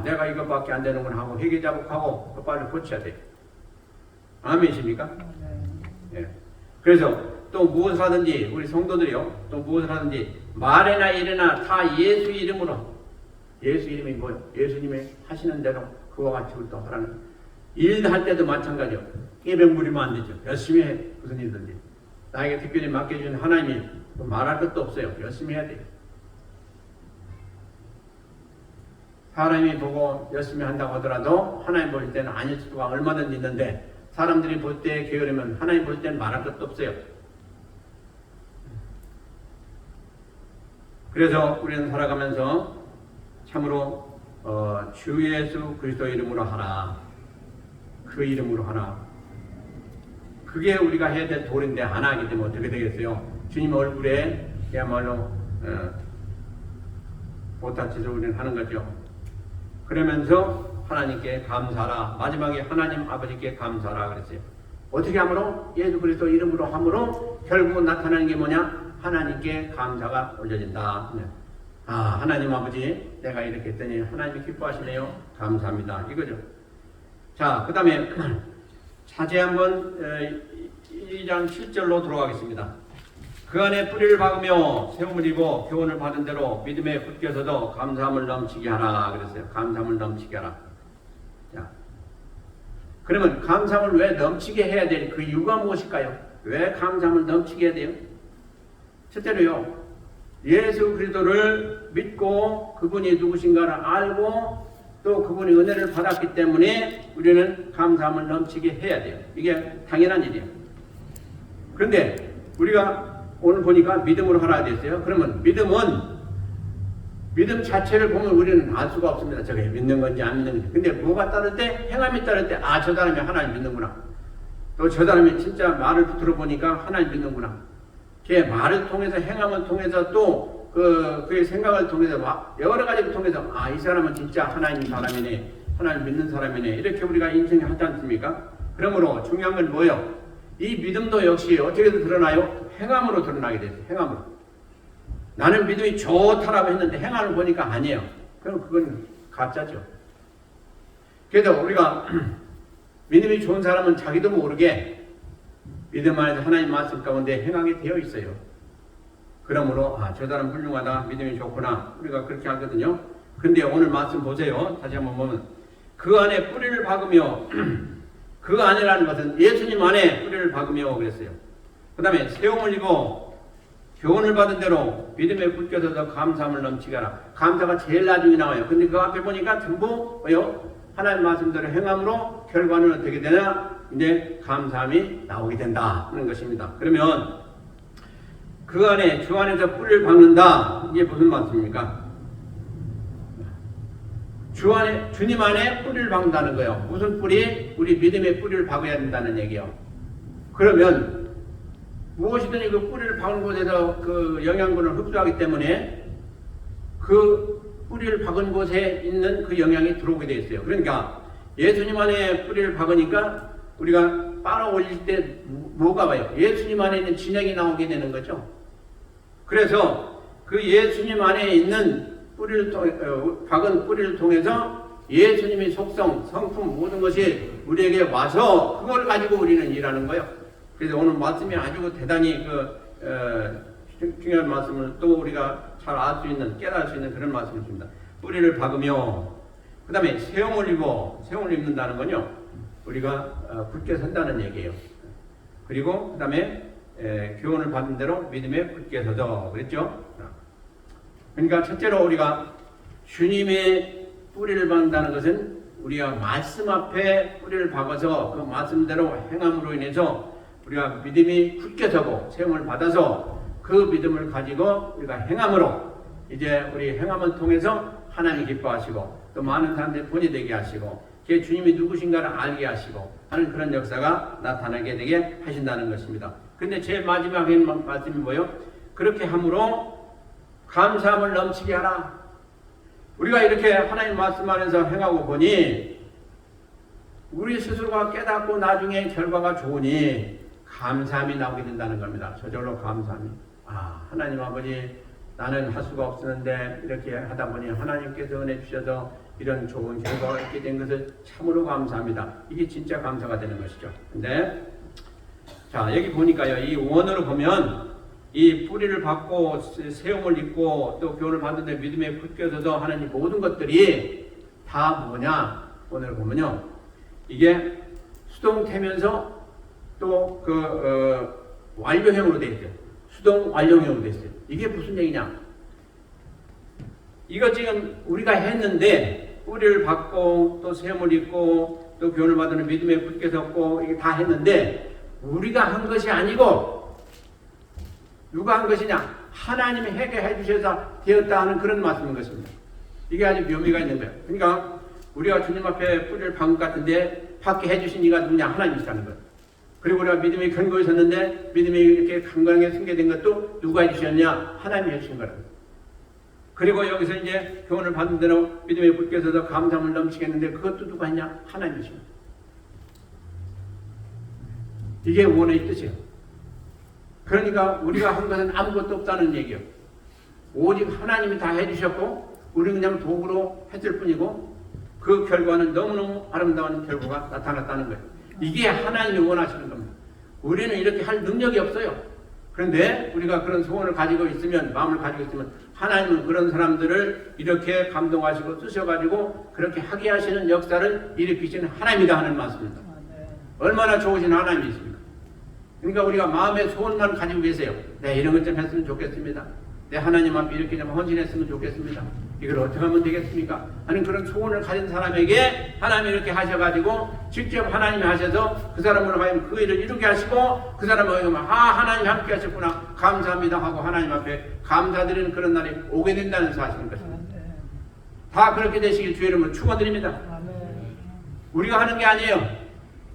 내가 이것밖에 안 되는구나 하고 회개자복하고 빨리 고쳐야 돼요. 아멘이십니까? 예. 그래서 또 무엇을 하든지 우리 성도들이요. 또 무엇을 하든지 말이나 일이나 다 예수 이름으로. 예수 이름이 뭐예요? 예수님이 하시는 대로 그와 같이 우리도 하라는. 일할 때도 마찬가지요. 깨병 부리면 안 되죠. 열심히 해. 무슨 일든지. 나에게 특별히 맡겨준 하나님이 말할 것도 없어요. 열심히 해야 돼요. 사람이 보고 열심히 한다고 하더라도 하나님 볼 때는 아닐 수가 얼마든지 있는데 사람들이 볼 때 게으르면 하나님 볼 때는 말할 것도 없어요. 그래서 우리는 살아가면서 참으로 주 예수 그리스도 이름으로 하라. 그 이름으로 하라. 그게 우리가 해야 될 도리인데 안 하게 되면 어떻게 되겠어요? 주님 얼굴에 그야말로 보따치서 우리는 하는 거죠. 그러면서 하나님께 감사하라. 마지막에 하나님 아버지께 감사하라 그랬어요. 어떻게 함으로? 예수 그리스도 이름으로 함으로 결국 나타나는 게 뭐냐? 하나님께 감사가 올려진다. 하나님 아버지 내가 이렇게 했더니 하나님이 기뻐하시네요. 감사합니다. 이거죠. 자, 그 다음에 자세히 한번 2장 7절로 들어가겠습니다. 그 안에 뿌리를 박으며 세움을 입어 교훈을 받은 대로 믿음에 굳게서도 감사함을 넘치게 하라 그랬어요. 감사함을 넘치게 하라. 자, 그러면 감사함을 왜 넘치게 해야 될 그 이유가 무엇일까요? 왜 감사함을 넘치게 해야 돼요? 첫째로요, 예수 그리스도를 믿고 그분이 누구신가를 알고 또 그분이 은혜를 받았기 때문에 우리는 감사함을 넘치게 해야 돼요. 이게 당연한 일이에요. 그런데 우리가 오늘 보니까 믿음으로 하라 됐어요. 그러면 믿음 자체를 보면 우리는 알 수가 없습니다. 저게 믿는 건지 안 믿는 건지. 근데 뭐가 따를 때, 행함이 따를 때, 저 사람이 하나님 믿는구나. 또 저 사람이 진짜 말을 들어보니까 하나님 믿는구나. 걔 말을 통해서, 행함을 통해서 또 그의 생각을 통해서 여러 가지를 통해서 이 사람은 진짜 하나님 사람이네, 하나님 믿는 사람이네. 이렇게 우리가 인정하지 않습니까? 그러므로 중요한 건 뭐예요? 이 믿음도 역시 어떻게 드러나요? 행함으로 드러나게 돼요. 행함으로. 나는 믿음이 좋다라고 했는데 행함을 보니까 아니에요. 그럼 그건 가짜죠. 그래도 우리가 믿음이 좋은 사람은 자기도 모르게 믿음 안에서 하나님 말씀 가운데 행하게 되어 있어요. 그러므로 저 사람 훌륭하다, 믿음이 좋구나, 우리가 그렇게 하거든요. 근데 오늘 말씀 보세요. 다시 한번 보면 그 안에 뿌리를 박으며 그 안이라는 것은 예수님 안에 뿌리를 박으며 그랬어요. 그 다음에 세움을 입어 교훈을 받은 대로 믿음에 굳게서도 감사함을 넘치게 하라. 감사가 제일 나중에 나와요. 근데 그 앞에 보니까 전부 뭐요? 하나님 말씀대로 행함으로 결과는 어떻게 되냐? 이제 감사함이 나오게 된다 하는 것입니다. 그러면 그 안에 주 안에서 뿌리를 박는다. 이게 무슨 말씀입니까? 주님 안에 뿌리를 박는다는 거예요. 무슨 뿌리? 우리 믿음의 뿌리를 박아야 된다는 얘기예요. 그러면 무엇이든 그 뿌리를 박은 곳에서 그 영양분을 흡수하기 때문에 그 뿌리를 박은 곳에 있는 그 영양이 들어오게 되어 있어요. 그러니까 예수님 안에 뿌리를 박으니까 우리가 빨아 올릴 때 뭐가 와요? 예수님 안에 있는 진액이 나오게 되는 거죠. 그래서 그 예수님 안에 있는 박은 뿌리를 통해서 예수님의 속성, 성품 모든 것이 우리에게 와서 그걸 가지고 우리는 일하는 거예요. 그래서 오늘 말씀이 아주 대단히 중요한 말씀을 또 우리가 잘 알 수 있는, 깨달을 수 있는 그런 말씀을 줍니다. 뿌리를 박으며 그 다음에 세움을 입는다는 건요, 우리가 굳게 선다는 얘기예요. 그리고 그 다음에 교훈을 받은 대로 믿음에 굳게 서서 그랬죠. 그러니까 첫째로 우리가 주님의 뿌리를 박는다는 것은 우리가 말씀 앞에 뿌리를 박아서 그 말씀대로 행함으로 인해서 우리가 믿음이 굳게 서고 세움을 받아서 그 믿음을 가지고 우리가 행함으로 이제 우리 행함을 통해서 하나님이 기뻐하시고 또 많은 사람들이 본이 되게 하시고 제 주님이 누구신가를 알게 하시고 하는 그런 역사가 나타나게 되게 하신다는 것입니다. 근데 제일 마지막에 말씀이 뭐예요? 그렇게 함으로 감사함을 넘치게 하라. 우리가 이렇게 하나님 말씀 안에서 행하고 보니 우리 스스로가 깨닫고 나중에 결과가 좋으니 감사함이 나오게 된다는 겁니다. 저절로 감사함이. 하나님 아버지, 나는 할 수가 없었는데 이렇게 하다 보니 하나님께서 은혜 주셔서 이런 좋은 결과가 있게 된 것을 참으로 감사합니다. 이게 진짜 감사가 되는 것이죠. 근데 자, 여기 보니까요, 이 원어로 보면 이 뿌리를 받고 세움을 입고 또 교훈을 받는데 믿음에 굳게 서서 하는 이 모든 것들이 다 뭐냐? 오늘 보면요, 이게 수동태면서 또 완료형으로 되어 있어요. 수동 완료형으로 되어 있어요. 이게 무슨 얘기냐? 이거 지금 우리가 했는데 뿌리를 받고 또 세움을 입고 또 교훈을 받는 믿음에 굳게 섰고 이게 다 했는데 우리가 한 것이 아니고 누가 한 것이냐? 하나님이 해결해 주셔서 되었다 하는 그런 말씀인 것입니다. 이게 아주 묘미가 있는 거예요. 그러니까 우리가 주님 앞에 뿌리를 박은 것 같은데 받게 해주신 이가 누구냐? 하나님이시라는 거예요. 그리고 우리가 믿음이 견고히 섰는데 믿음이 이렇게 강건하게 승계된 것도 누가 해주셨냐? 하나님이 해주신 거라는 거예요. 그리고 여기서 이제 교훈을 받은 대로 믿음에 굳게 서서 감사함을 넘치게 했는데 그것도 누가 했냐? 하나님이십니다. 이게 원의 뜻이에요. 그러니까 우리가 한 것은 아무것도 없다는 얘기예요. 오직 하나님이 다 해주셨고 우리는 그냥 도구로 했을 뿐이고 그 결과는 너무너무 아름다운 결과가 나타났다는 거예요. 이게 하나님이 원하시는 겁니다. 우리는 이렇게 할 능력이 없어요. 그런데 우리가 그런 소원을 가지고 있으면, 마음을 가지고 있으면 하나님은 그런 사람들을 이렇게 감동하시고 쓰셔가지고 그렇게 하게 하시는 역사를 일으키시는 하나님이다 하는 말씀입니다. 얼마나 좋으신 하나님이십니까? 그러니까 우리가 마음의 소원만 가지고 계세요. 네, 이런 것 좀 했으면 좋겠습니다. 네, 하나님 앞에 이렇게 좀 헌신했으면 좋겠습니다. 이걸 어떻게 하면 되겠습니까? 하는 그런 소원을 가진 사람에게 하나님이 이렇게 하셔가지고 직접 하나님이 하셔서 그 사람으로 하여금 그 일을 이루게 하시고 그 사람으로 하여금 하나님이 함께 하셨구나 감사합니다 하고 하나님 앞에 감사드리는 그런 날이 오게 된다는 사실인 것입니다. 다 그렇게 되시길 주의 이름으로 축원드립니다. 우리가 하는 게 아니에요.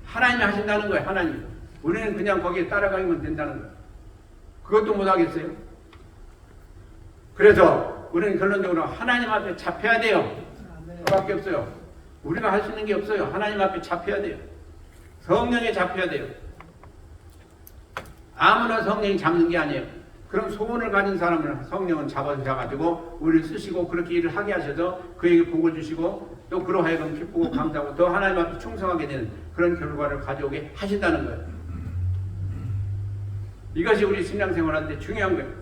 하나님이 하신다는 거예요. 하나님. 우리는 그냥 거기에 따라가기만 된다는 거예요. 그것도 못하겠어요. 그래서 우리는 결론적으로 하나님 앞에 잡혀야 돼요. 그밖에 없어요. 우리가 할 수 있는 게 없어요. 하나님 앞에 잡혀야 돼요. 성령에 잡혀야 돼요. 아무나 성령이 잡는 게 아니에요. 그런 소원을 가진 사람을 성령은 잡아주셔가지고 우리를 쓰시고 그렇게 일을 하게 하셔서 그에게 복을 주시고 또 그로 하여금 기쁘고 감사하고 더 하나님 앞에 충성하게 되는 그런 결과를 가져오게 하신다는 거예요. 이것이 우리 신앙생활한테 중요한 거예요.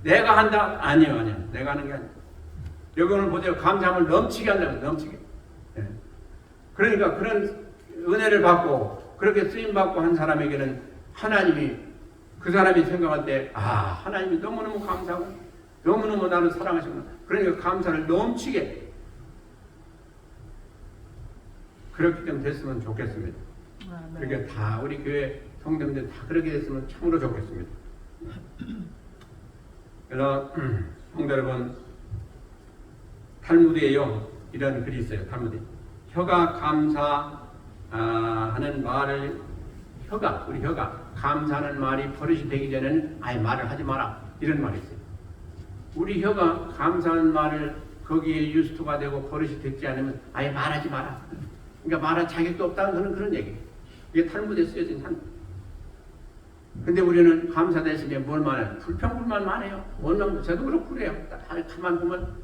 내가 한다? 아니에요. 내가 하는 게 아니에요. 여기 오늘 보세요. 감사함을 넘치게 한다면 넘치게. 예. 그러니까 그런 은혜를 받고 그렇게 쓰임받고 한 사람에게는 하나님이 그 사람이 생각할 때 하나님이 너무너무 감사하고 너무너무 나를 사랑하시구나. 그러니까 감사를 넘치게 그렇기 때문에 됐으면 좋겠습니다. 그러니까 다 우리 교회 성도님들 다 그렇게 됐으면 참으로 좋겠습니다. 그래서 성도 여러분, 탈무드에요. 이런 글이 있어요. 탈무드에. 혀가 감사하는 말을 우리 혀가 감사하는 말이 버릇이 되기 전에는 아예 말을 하지 마라. 이런 말이 있어요. 우리 혀가 감사하는 말을 거기에 유스토가 되고 버릇이 되지 않으면 아예 말하지 마라. 그러니까 말할 자격도 없다는 그런 얘기예요. 이게 탈무드에 쓰여진 한. 근데 우리는 감사 대신에 뭘 말해요? 불평불만 말해요. 원망도 저도 그렇고 그래요. 가만 보면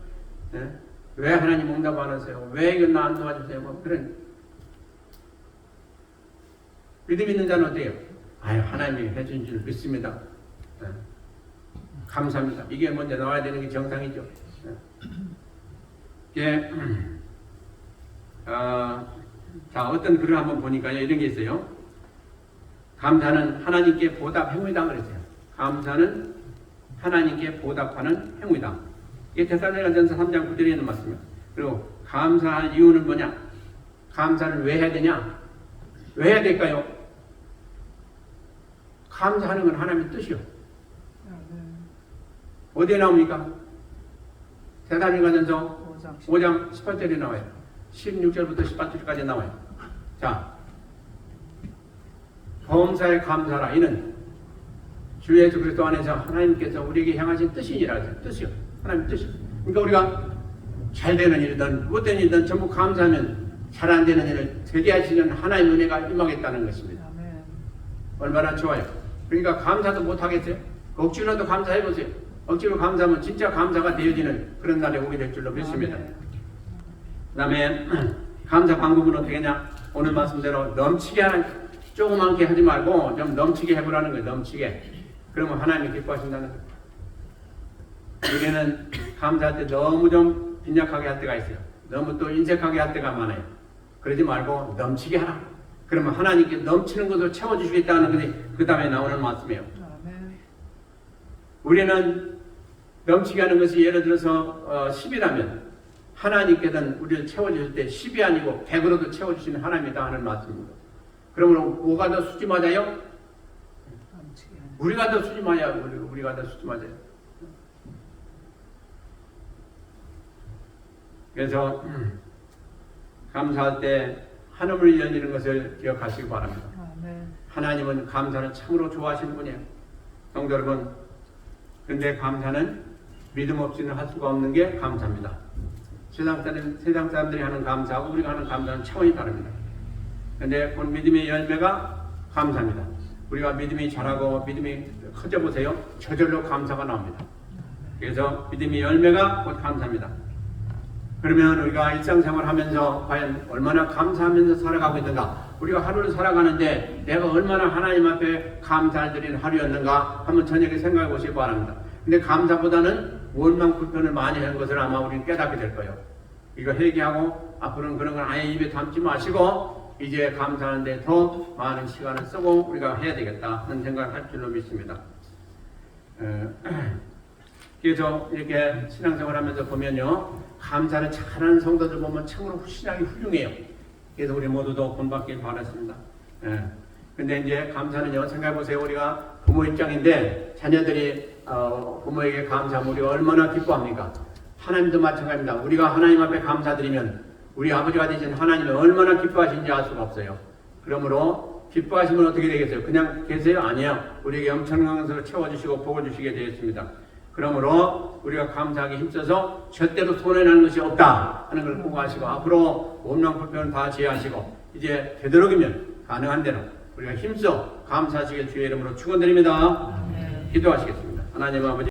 왜 하나님 응답 안 하세요? 왜 이건 나 안 도와주세요? 뭐 그런. 믿음 있는 자는 어때요? 아유, 하나님이 해준 줄 믿습니다. 감사합니다. 이게 먼저 나와야 되는 게 정상이죠. 예. 자, 어떤 글을 한번 보니까요, 이런 게 있어요. 감사는 하나님께 보답 행위다 그랬어요. 감사는 하나님께 보답하는 행위다. 이게 데살로니가전서 3장 9절에 있는 말씀이에요. 그리고 감사할 이유는 뭐냐? 감사를 왜 해야 되냐? 왜 해야 될까요? 감사하는 건 하나님의 뜻이요. 어디에 나옵니까? 데살로니가전서 5장 18절에 나와요. 16절부터 18절까지 나와요. 자, 범사에 감사라. 이는 주 예수 그리스도 안에서 하나님께서 우리에게 향하신 뜻이니라. 뜻이요. 하나님의 뜻이. 그러니까 우리가 잘 되는 일이든 못된 일이든 전부 감사하면 잘 안 되는 일을 되게 하시는 하나님의 은혜가 임하겠다는 것입니다. 아멘. 얼마나 좋아요. 그러니까 감사도 못하겠어요? 억지로라도 감사해보세요. 억지로 감사하면 진짜 감사가 되어지는 그런 날이 오게 될 줄로 믿습니다. 그 다음에 감사 방법은 어떻게 하냐? 오늘 말씀대로 넘치게 하는, 조그맣게 하지 말고 좀 넘치게 해보라는 거예요. 넘치게. 그러면 하나님이 기뻐하신다는 거예요. 우리는 감사할 때 너무 좀 빈약하게 할 때가 있어요. 너무 또 인색하게 할 때가 많아요. 그러지 말고 넘치게 하라. 그러면 하나님께 넘치는 것을 채워주시겠다는 것이 그 다음에 나오는 말씀이에요. 우리는 넘치게 하는 것이 예를 들어서 10이라면 하나님께서는 우리를 채워주실 때 10이 아니고 100으로도 채워주시는 하나님이다 하는 말씀입니다. 그러면 뭐가 더 수지 맞아요? 우리가 더 수지 맞아요. 우리가 더 수지 맞아요. 그래서 감사할 때 하늘을 열리는 것을 기억하시기 바랍니다. 하나님은 감사를 참으로 좋아하시는 분이에요. 성도 여러분, 근데 감사는 믿음 없이는 할 수가 없는 게 감사입니다. 세상 사람들이 하는 감사하고 우리가 하는 감사는 차원이 다릅니다. 근데 그 믿음의 열매가 감사입니다. 우리가 믿음이 자라고 믿음이 커져 보세요. 저절로 감사가 나옵니다. 그래서 믿음의 열매가 곧 감사입니다. 그러면 우리가 일상생활 하면서 과연 얼마나 감사하면서 살아가고 있는가? 우리가 하루를 살아가는데 내가 얼마나 하나님 앞에 감사를 드리는 하루였는가? 한번 저녁에 생각해 보시기 바랍니다. 근데 감사보다는 원망 불편을 많이 하는 것을 아마 우리는 깨닫게 될 거예요. 이거 회개하고 앞으로는 그런 건 아예 입에 담지 마시고 이제 감사하는데 더 많은 시간을 쓰고 우리가 해야 되겠다 하는 생각을 할 줄로 믿습니다. 그래서 이렇게 신앙생활 하면서 보면요, 감사를 잘하는 성도들 보면 참으로 신앙이 훌륭해요. 그래서 우리 모두도 본받길 바랐습니다. 근데 이제 감사는요, 생각해보세요. 우리가 부모 입장인데 자녀들이 부모에게 감사하면 우리가 얼마나 기뻐합니까? 하나님도 마찬가지입니다. 우리가 하나님 앞에 감사드리면 우리 아버지가 되신 하나님이 얼마나 기뻐하신지 알 수가 없어요. 그러므로 기뻐하시면 어떻게 되겠어요? 그냥 계세요? 아니요. 우리에게 엄청난 것을 채워주시고 복을 주시게 되었습니다. 그러므로 우리가 감사하기 힘써서 절대로 손해나는 것이 없다 하는 걸 공부하시고 앞으로 원망 불평은 다 제하시고 이제 되도록이면 가능한 대로 우리가 힘써 감사하시길 주의 이름으로 축원드립니다. 기도하시겠습니다. 하나님 아버지